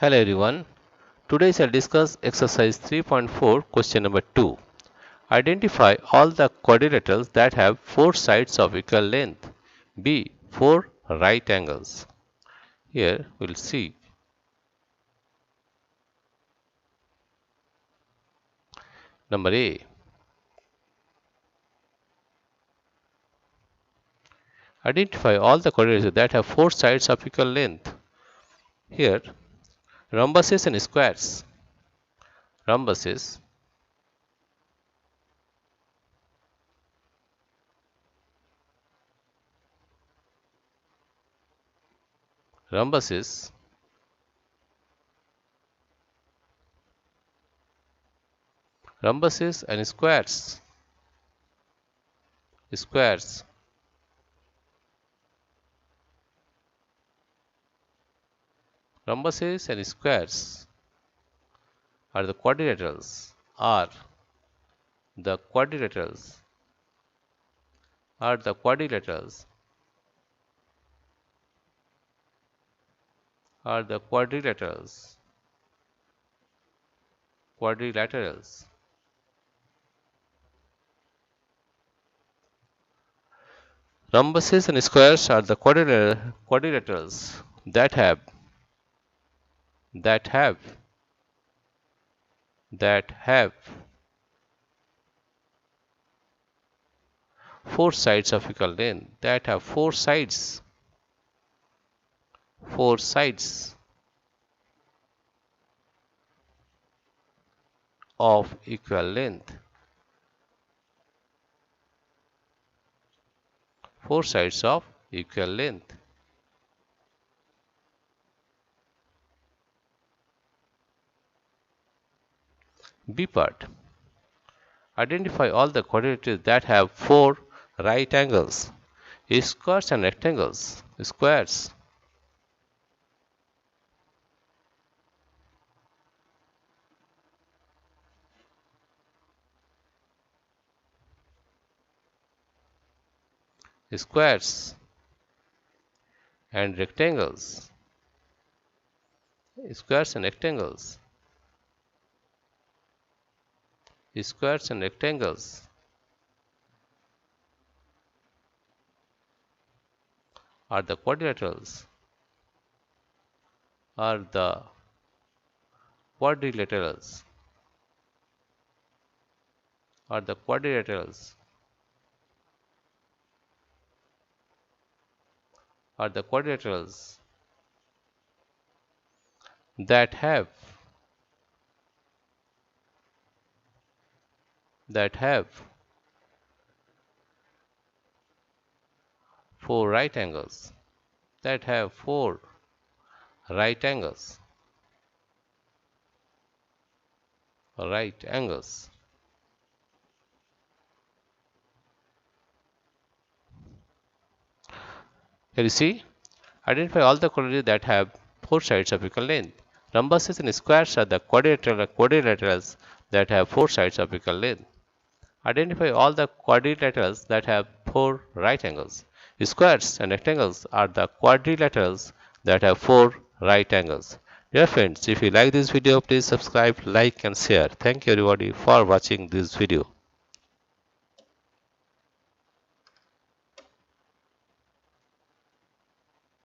Hello everyone. Today I'll discuss exercise 3.4 question number 2. Identify all the quadrilaterals that have four sides of equal length. B. Four right angles. Here we'll see. Number A. Identify all the quadrilaterals that have four sides of equal length. Here rhombuses and squares. Rhombuses, rhombuses, rhombuses and squares. Squares. Rhombuses and squares are the quadrilaterals. The quadrilaterals are the quadrilaterals are the quadrilaterals quadrilaterals rhombuses and squares are the quadrilaterals that have that have that have four sides of equal length, that have four sides of equal length, four sides of equal length. B part. Identify all the quadrilaterals that have four right angles. Squares and rectangles. Squares. Squares and rectangles. Squares and rectangles. Squares and rectangles are the quadrilaterals are the quadrilaterals are the quadrilaterals are the quadrilaterals that have four right angles, that have four right angles. Here you see, identify all the quadrilaterals that have four sides of equal length. Rhombuses and squares are the quadrilaterals that have four sides of equal length. Identify all the quadrilaterals that have four right angles. Squares and rectangles are the quadrilaterals that have four right angles. Dear friends, if you like this video, please subscribe, like and share. Thank you everybody for watching this video.